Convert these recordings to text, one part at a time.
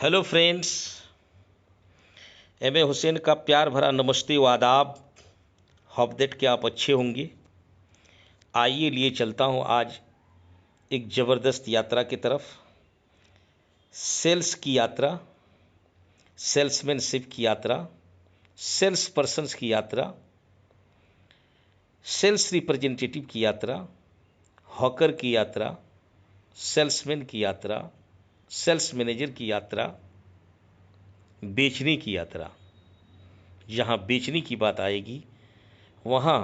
Hello friends, M A Hussain का प्यार भरा नमस्ते व आदाब। होप दैट कि आप अच्छे होंगे। आइए लिए चलता हूँ आज एक ज़बरदस्त यात्रा की तरफ। सेल्स की यात्रा, सेल्समैनशिप की यात्रा, सेल्स पर्सन्स की यात्रा, सेल्स रिप्रेजेंटेटिव की यात्रा, हॉकर की यात्रा, सेल्समैन की यात्रा, सेल्स मैनेजर की यात्रा, बेचने की यात्रा। जहाँ बेचने की बात आएगी वहाँ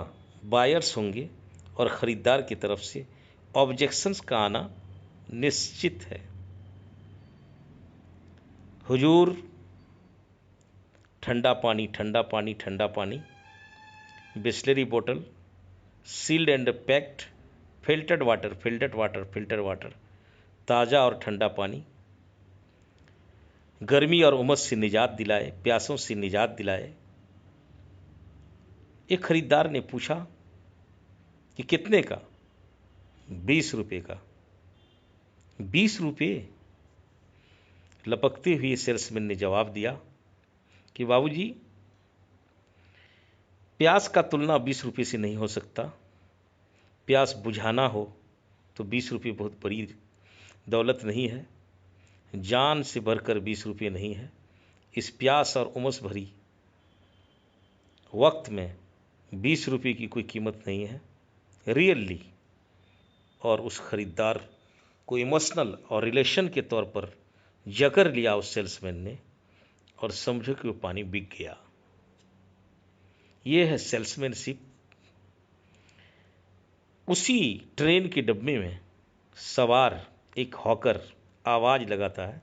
बायर्स होंगे और ख़रीदार की तरफ से ऑब्जेक्शंस का आना निश्चित है। हुजूर, ठंडा पानी, ठंडा पानी, ठंडा पानी, बिस्लरी बोतल, sealed and packed, filtered water, filtered water, filter water, ताज़ा और ठंडा पानी, गर्मी और उमस से निजात दिलाए, प्यासों से निजात दिलाए। एक खरीदार ने पूछा कि कितने का? 20 रुपये का। 20 रुपये? लपकते हुए सेल्समैन ने जवाब दिया कि बाबूजी, प्यास का तुलना 20 रुपये से नहीं हो सकता। प्यास बुझाना हो तो 20 रुपये बहुत बड़ी दौलत नहीं है। जान से बढ़कर 20 रुपये नहीं है। इस प्यास और उमस भरी वक्त में 20 रुपये की कोई कीमत नहीं है रियली। और उस खरीदार को इमोशनल और रिलेशन के तौर पर जकड़ लिया उस सेल्समैन ने, और समझो कि वो पानी बिक गया। ये है सेल्समैनशिप। उसी ट्रेन के डब्बे में सवार एक हॉकर आवाज़ लगाता है,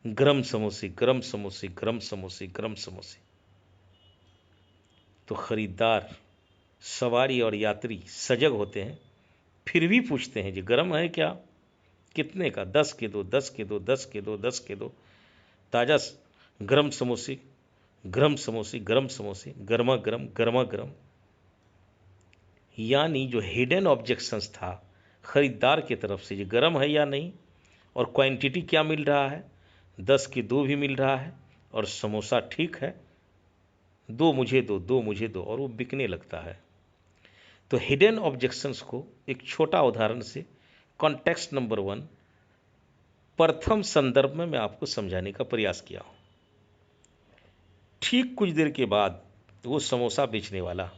गरम समोसे, गरम समोसे, गरम समोसे, गरम समोसे। तो खरीदार, सवारी और यात्री सजग होते हैं, फिर भी पूछते हैं जी गरम है क्या? कितने का? 10 के दो, 10 के दो, 10 के दो, 10 के दो। ताज़ा गरम समोसे, गरम समोसे, गरम समोसे, गर्मा गर्म, गर्मा गर्म। यानी जो हिडन ऑब्जेक्शंस था खरीदार की तरफ से, जो गर्म है या नहीं, और क्वांटिटी क्या मिल रहा है, 10 के 2 भी मिल रहा है, और समोसा ठीक है, 2 मुझे दो, 2 मुझे दो, और वो बिकने लगता है। तो हिडन ऑब्जेक्शंस को एक छोटा उदाहरण से, कॉन्टेक्स्ट नंबर 1, प्रथम संदर्भ में मैं आपको समझाने का प्रयास किया हूँ। ठीक कुछ देर के बाद वो समोसा बेचने वाला,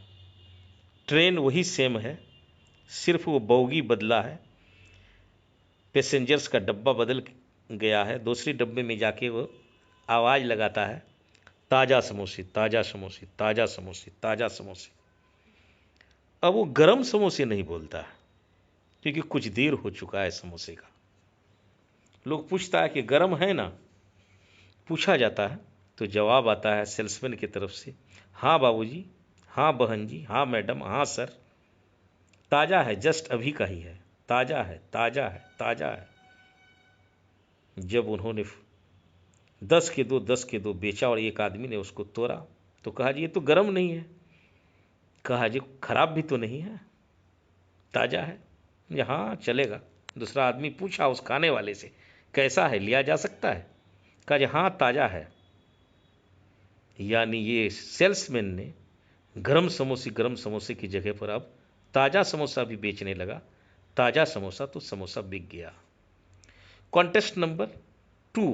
ट्रेन वही सेम है, सिर्फ वो बोगी बदला है, पैसेंजर्स का डब्बा बदल गया है। दूसरे डब्बे में जाके वो आवाज़ लगाता है, ताज़ा समोसे, ताज़ा समोसे, ताज़ा समोसे, ताज़ा समोसे। अब वो गरम समोसे नहीं बोलता है क्योंकि कुछ देर हो चुका है समोसे का। लोग पूछता है कि गरम है ना, पूछा जाता है तो जवाब आता है सेल्समैन की तरफ से, हाँ बाबूजी, हाँ बहन जी, हाँ मैडम, हाँ सर, ताज़ा है, जस्ट अभी का ही है, ताज़ा है, ताज़ा है, ताज़ा है। जब उन्होंने 10 के दो, 10 के दो बेचा और एक आदमी ने उसको तोड़ा तो कहा जी ये तो गर्म नहीं है। कहा जी खराब भी तो नहीं है, ताज़ा है। हाँ चलेगा। दूसरा आदमी पूछा उस खाने वाले से, कैसा है, लिया जा सकता है? कहा जी हाँ ताज़ा है। यानी ये सेल्समैन ने गरम समोसे की जगह पर अब ताज़ा समोसा भी बेचने लगा। ताज़ा समोसा तो समोसा बिक गया। कॉन्टेक्स्ट नंबर 2,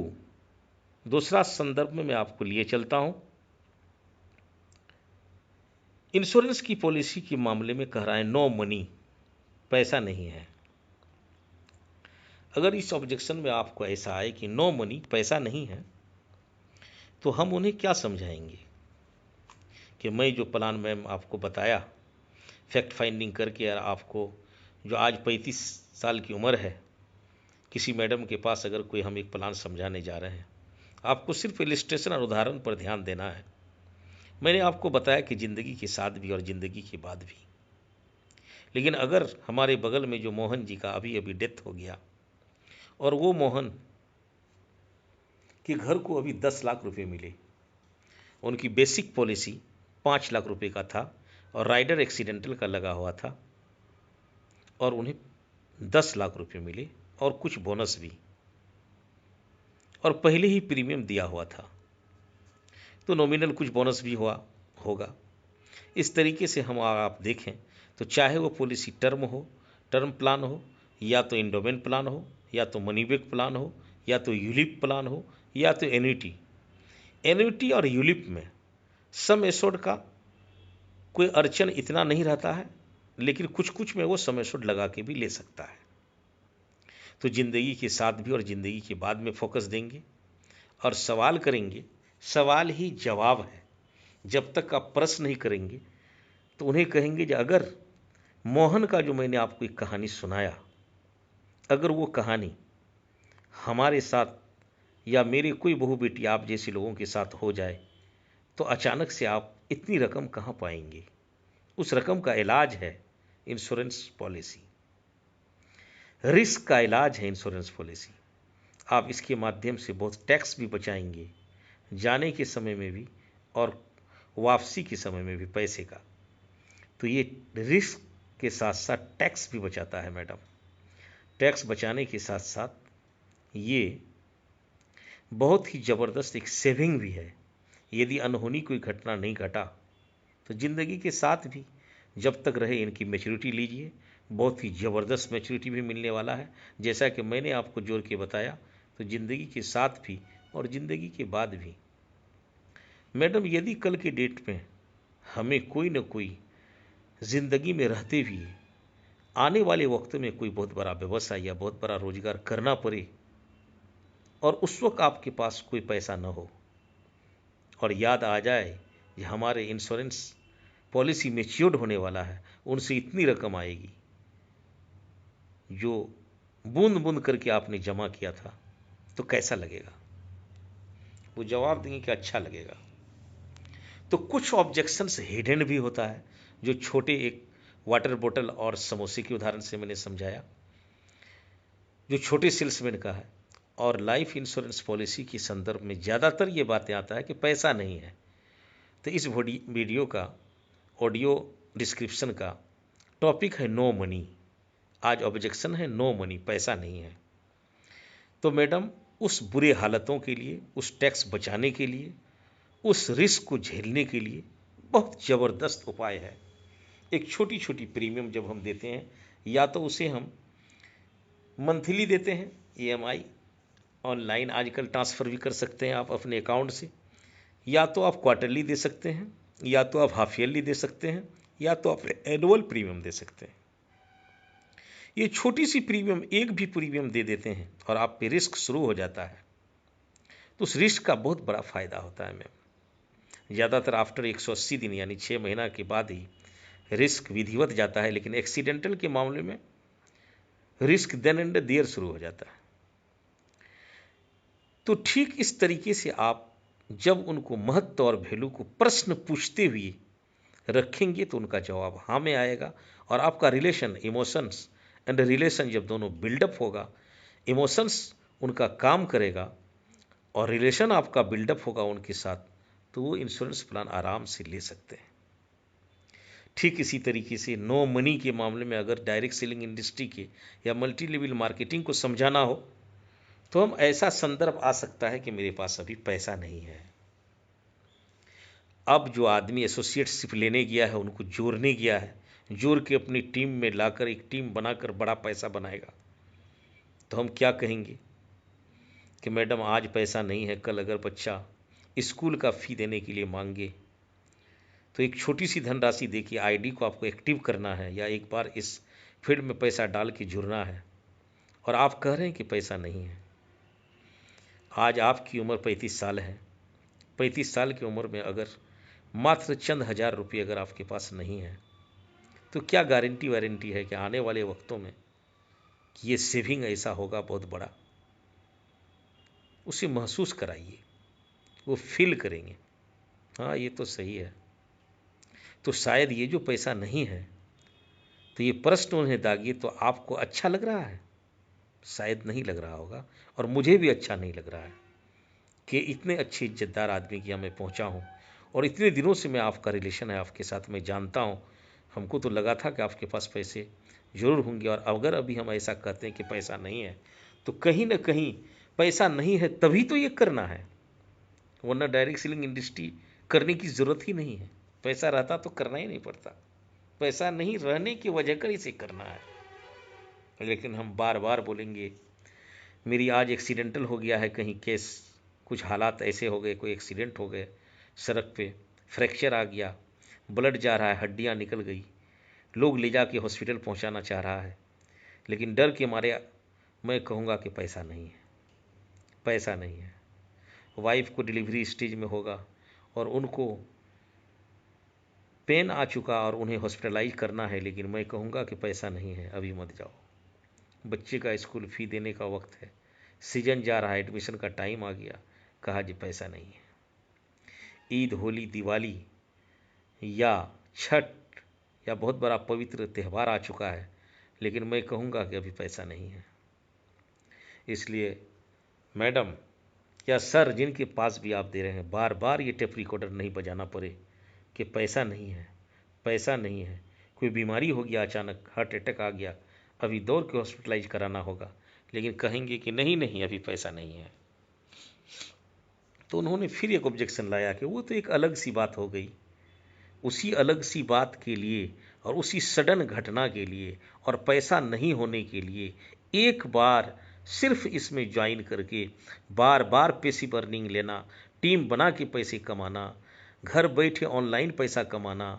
दूसरा संदर्भ में मैं आपको लिए चलता हूं। इंश्योरेंस की पॉलिसी के मामले में कह रहा है नो मनी, पैसा नहीं है। अगर इस ऑब्जेक्शन में आपको ऐसा आए कि नो मनी, पैसा नहीं है, तो हम उन्हें क्या समझाएंगे कि मैं जो प्लान में आपको बताया, फैक्ट फाइंडिंग करके, यार आपको जो आज 35 साल की उम्र है, किसी मैडम के पास अगर कोई हम एक प्लान समझाने जा रहे हैं, आपको सिर्फ इलिस्ट्रेशन और उदाहरण पर ध्यान देना है। मैंने आपको बताया कि ज़िंदगी के साथ भी और ज़िंदगी के बाद भी। लेकिन अगर हमारे बगल में जो मोहन जी का अभी अभी डेथ हो गया, और वो मोहन के घर को अभी 10 लाख रुपए मिले, उनकी बेसिक पॉलिसी 5 लाख रुपए का था और राइडर एक्सीडेंटल का लगा हुआ था, और उन्हें 10 लाख रुपए मिले और कुछ बोनस भी। और पहले ही प्रीमियम दिया हुआ था, तो नॉमिनल कुछ बोनस भी हुआ होगा। इस तरीके से हम आप देखें तो चाहे वो पॉलिसी टर्म प्लान हो, या तो इंडोमेंट प्लान हो, या तो मनी बैक प्लान हो, या तो यूलिप प्लान हो, या तो एन्युटी और यूलिप में सम एश्योर्ड का कोई अड़चन इतना नहीं रहता है, लेकिन कुछ कुछ में वो सम एश्योर्ड लगा के भी ले सकता है। तो ज़िंदगी के साथ भी और ज़िंदगी के बाद में फोकस देंगे और सवाल करेंगे, सवाल ही जवाब है। जब तक आप प्रश्न नहीं करेंगे तो उन्हें कहेंगे कि अगर मोहन का जो मैंने आपको एक कहानी सुनाया, अगर वो कहानी हमारे साथ या मेरे कोई बहू बेटी आप जैसे लोगों के साथ हो जाए, तो अचानक से आप इतनी रकम कहाँ पाएंगे? उस रकम का इलाज है इंश्योरेंस पॉलिसी, रिस्क का इलाज है इंश्योरेंस पॉलिसी। आप इसके माध्यम से बहुत टैक्स भी बचाएंगे, जाने के समय में भी और वापसी के समय में भी पैसे का। तो ये रिस्क के साथ साथ टैक्स भी बचाता है मैडम। टैक्स बचाने के साथ साथ ये बहुत ही ज़बरदस्त एक सेविंग भी है। यदि अनहोनी कोई घटना नहीं घटा तो ज़िंदगी के साथ भी जब तक रहे इनकी मैच्योरिटी लीजिए, बहुत ही ज़बरदस्त मैच्योरिटी भी मिलने वाला है। जैसा कि मैंने आपको जोड़ के बताया, तो ज़िंदगी के साथ भी और ज़िंदगी के बाद भी मैडम, यदि कल के डेट में हमें कोई न कोई ज़िंदगी में रहते हुए आने वाले वक्त में कोई बहुत बड़ा व्यवसाय या बहुत बड़ा रोजगार करना पड़े और उस वक्त आपके पास कोई पैसा न हो, और याद आ जाए कि हमारे इंश्योरेंस पॉलिसी मैच्योर्ड होने वाला है, उनसे इतनी रकम आएगी जो बूंद बूंद करके आपने जमा किया था, तो कैसा लगेगा? वो जवाब देंगे कि अच्छा लगेगा। तो कुछ ऑब्जेक्शंस हिडन भी होता है, जो छोटे एक वाटर बोतल और समोसे के उदाहरण से मैंने समझाया, जो छोटे सेल्समैन का है। और लाइफ इंश्योरेंस पॉलिसी के संदर्भ में ज़्यादातर ये बातें आता है कि पैसा नहीं है। तो इस वीडियो का ऑडियो डिस्क्रिप्शन का टॉपिक है नो मनी। आज ऑब्जेक्शन है नो मनी, पैसा नहीं है। तो मैडम, उस बुरे हालतों के लिए, उस टैक्स बचाने के लिए, उस रिस्क को झेलने के लिए बहुत ज़बरदस्त उपाय है। एक छोटी छोटी प्रीमियम जब हम देते हैं, या तो उसे हम मंथली देते हैं, ईएमआई ऑनलाइन आजकल ट्रांसफ़र भी कर सकते हैं आप अपने अकाउंट से, या तो आप क्वार्टरली दे सकते हैं, या तो आप हाफ ईयरली दे सकते हैं, या तो आप एनुअल प्रीमियम दे सकते हैं। ये छोटी सी प्रीमियम, एक भी प्रीमियम दे देते हैं और आप पे रिस्क शुरू हो जाता है, तो उस रिस्क का बहुत बड़ा फ़ायदा होता है मैम। ज़्यादातर आफ्टर 180 दिन यानी 6 महीना के बाद ही रिस्क विधिवत जाता है, लेकिन एक्सीडेंटल के मामले में रिस्क देन एंड देयर शुरू हो जाता है। तो ठीक इस तरीके से आप जब उनको महत्व और वैल्यू को प्रश्न पूछते हुए रखेंगे, तो उनका जवाब हाँ में आएगा। और आपका रिलेशन, इमोशंस एंड रिलेशन जब दोनों बिल्डअप होगा, इमोशंस उनका काम करेगा और रिलेशन आपका बिल्डअप होगा उनके साथ, तो वो इंश्योरेंस प्लान आराम से ले सकते हैं। ठीक इसी तरीके से नो मनी के मामले में अगर डायरेक्ट सेलिंग इंडस्ट्री के या मल्टी लेवल मार्केटिंग को समझाना हो, तो हम ऐसा संदर्भ आ सकता है कि मेरे पास अभी पैसा नहीं है। अब जो आदमी एसोसिएटशिप लेने गया है, उनको जोड़ने गया है, जोड़ के अपनी टीम में लाकर एक टीम बनाकर बड़ा पैसा बनाएगा, तो हम क्या कहेंगे कि मैडम आज पैसा नहीं है, कल अगर बच्चा स्कूल का फ़ी देने के लिए मांगे, तो एक छोटी सी धनराशि देखिए, आईडी को आपको एक्टिव करना है या एक बार इस फील्ड में पैसा डाल के जुड़ना है, और आप कह रहे हैं कि पैसा नहीं है। आज आपकी उम्र 35 साल है। 35 साल की उम्र में अगर मात्र चंद हज़ार रुपये अगर आपके पास नहीं है, तो क्या गारंटी वारंटी है कि आने वाले वक्तों में ये सेविंग ऐसा होगा बहुत बड़ा? उसे महसूस कराइए, वो फील करेंगे, हाँ ये तो सही है। तो शायद ये जो पैसा नहीं है, तो ये प्रश्न उन्हें दागिए, तो आपको अच्छा लग रहा है? शायद नहीं लग रहा होगा, और मुझे भी अच्छा नहीं लग रहा है कि इतने अच्छे इज्जतदार आदमी की यहाँ मैं पहुँचा हूँ, और इतने दिनों से मैं आपका रिलेशन है आपके साथ, मैं जानता हूँ। हमको तो लगा था कि आपके पास पैसे ज़रूर होंगे, और अगर अभी हम ऐसा कहते हैं कि पैसा नहीं है, तो कहीं ना कहीं पैसा नहीं है तभी तो ये करना है, वरना डायरेक्ट सेलिंग इंडस्ट्री करने की ज़रूरत ही नहीं है। पैसा रहता तो करना ही नहीं पड़ता, पैसा नहीं रहने की वजह कर इसे करना है। लेकिन हम बार बार बोलेंगे, मेरी आज एक्सीडेंटल हो गया है कहीं केस, कुछ हालात ऐसे हो गए, कोई एक्सीडेंट हो गए सड़क पे, फ्रैक्चर आ गया, ब्लड जा रहा है, हड्डियाँ निकल गई, लोग ले जाके हॉस्पिटल पहुंचाना चाह रहा है, लेकिन डर के मारे मैं कहूँगा कि पैसा नहीं है, पैसा नहीं है। वाइफ को डिलीवरी स्टेज में होगा और उनको पेन आ चुका और उन्हें हॉस्पिटलाइज करना है, लेकिन मैं कहूँगा कि पैसा नहीं है, अभी मत जाओ। बच्चे का स्कूल फ़ी देने का वक्त है, सीजन जा रहा है, एडमिशन का टाइम आ गया, कहा जी पैसा नहीं है। ईद, होली, दिवाली या छठ या बहुत बड़ा पवित्र त्यौहार आ चुका है, लेकिन मैं कहूँगा कि अभी पैसा नहीं है। इसलिए मैडम या सर, जिनके पास भी आप दे रहे हैं, बार बार ये टेप रिकॉर्डर नहीं बजाना पड़े कि पैसा नहीं है, पैसा नहीं है। कोई बीमारी हो गया, अचानक हार्ट अटैक आ गया, अभी दौड़ के हॉस्पिटलाइज कराना होगा, लेकिन कहेंगे कि नहीं नहीं अभी पैसा नहीं है। तो उन्होंने फिर एक ऑब्जेक्शन लाया कि वो तो एक अलग सी बात हो गई। उसी अलग सी बात के लिए और उसी सडन घटना के लिए और पैसा नहीं होने के लिए एक बार सिर्फ इसमें ज्वाइन करके बार बार पैसिव अर्निंग लेना, टीम बना के पैसे कमाना, घर बैठे ऑनलाइन पैसा कमाना,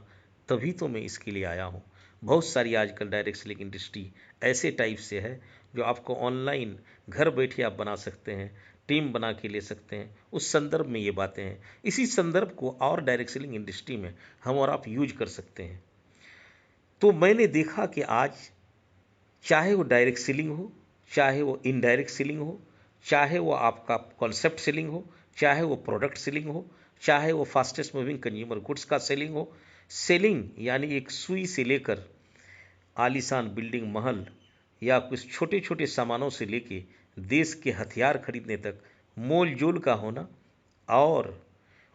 तभी तो मैं इसके लिए आया हूँ। बहुत सारी आजकल डायरेक्ट सेलिंग इंडस्ट्री ऐसे टाइप से है जो आपको ऑनलाइन घर बैठे आप बना सकते हैं, टीम बना के ले सकते हैं। उस संदर्भ में ये बातें हैं, इसी संदर्भ को और डायरेक्ट सेलिंग इंडस्ट्री में हम और आप यूज कर सकते हैं। तो मैंने देखा कि आज चाहे वो डायरेक्ट सेलिंग हो, चाहे वो इनडायरेक्ट सेलिंग हो, चाहे वो आपका कॉन्सेप्ट सेलिंग हो, चाहे वो प्रोडक्ट सेलिंग हो, चाहे वो फास्टेस्ट मूविंग कंज्यूमर गुड्स का सेलिंग हो, सेलिंग यानी एक सुई से लेकर आलीशान बिल्डिंग, महल या कुछ छोटे छोटे सामानों से लेके देश के हथियार खरीदने तक मोल जोल का होना और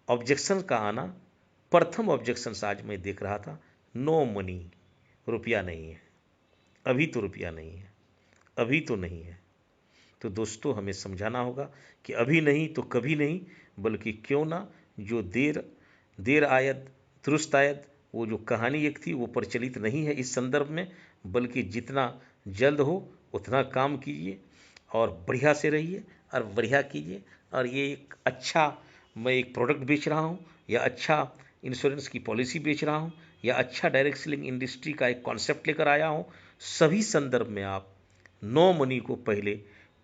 ऑब्जेक्शन का आना। प्रथम ऑब्जेक्शन आज मैं देख रहा था, नो मनी, रुपया नहीं है, अभी तो रुपया नहीं है, अभी तो नहीं है। तो दोस्तों हमें समझाना होगा कि अभी नहीं तो कभी नहीं, बल्कि क्यों ना जो देर देर आयद दुरुस्त आयद, वो जो कहानी एक थी वो प्रचलित नहीं है इस संदर्भ में, बल्कि जितना जल्द हो उतना काम कीजिए और बढ़िया से रहिए और बढ़िया कीजिए। और ये एक अच्छा, मैं एक प्रोडक्ट बेच रहा हूँ या अच्छा इंश्योरेंस की पॉलिसी बेच रहा हूँ या अच्छा डायरेक्ट सेलिंग इंडस्ट्री का एक कॉन्सेप्ट लेकर आया हूँ, सभी संदर्भ में आप नो मनी को पहले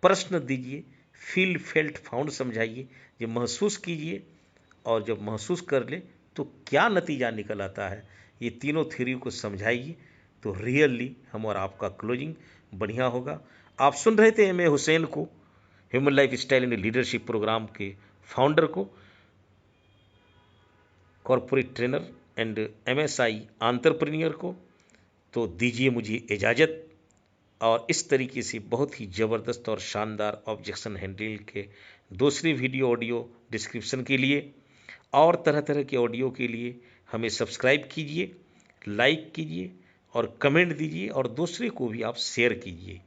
प्रश्न दीजिए, फील फेल्ट फाउंड समझाइए, ये महसूस कीजिए, और जब महसूस कर ले तो क्या नतीजा निकल आता है, ये तीनों थ्योरी को समझाइए, तो रियली हम और आपका क्लोजिंग बढ़िया होगा। आप सुन रहे थे एम ए हुसैन को, human life style and leadership program के फाउंडर को, corporate trainer and MSI entrepreneur को। तो दीजिए मुझे इजाज़त, और इस तरीके से बहुत ही ज़बरदस्त और शानदार ऑब्जेक्शन हैंडल के दूसरी वीडियो ऑडियो डिस्क्रिप्शन के लिए और तरह तरह के ऑडियो के लिए हमें सब्सक्राइब कीजिए, लाइक कीजिए और कमेंट दीजिए, और दूसरे को भी आप शेयर कीजिए।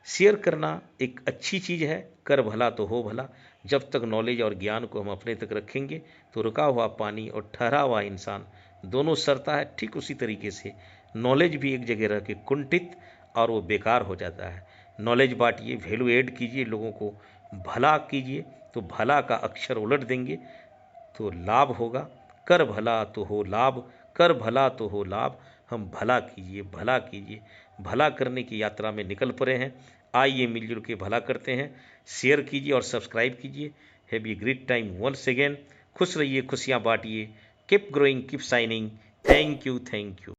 शेयर करना एक अच्छी चीज़ है, कर भला तो हो भला। जब तक नॉलेज और ज्ञान को हम अपने तक रखेंगे तो रुका हुआ पानी और ठहरा हुआ इंसान दोनों सरता है। ठीक उसी तरीके से नॉलेज भी एक जगह रह के कुंठित और वो बेकार हो जाता है। नॉलेज बांटिए, वैल्यू ऐड कीजिए, लोगों को भला कीजिए, तो भला का अक्षर उलट देंगे तो लाभ होगा। कर भला तो हो लाभ, कर भला तो हो लाभ। हम भला कीजिए, भला कीजिए, भला करने की यात्रा में निकल पड़े हैं। आइए मिलजुल के भला करते हैं। शेयर कीजिए और सब्सक्राइब कीजिए। Have a great time once again. खुश रहिए, खुशियाँ बांटिए। Keep growing, keep shining. Thank you, thank you.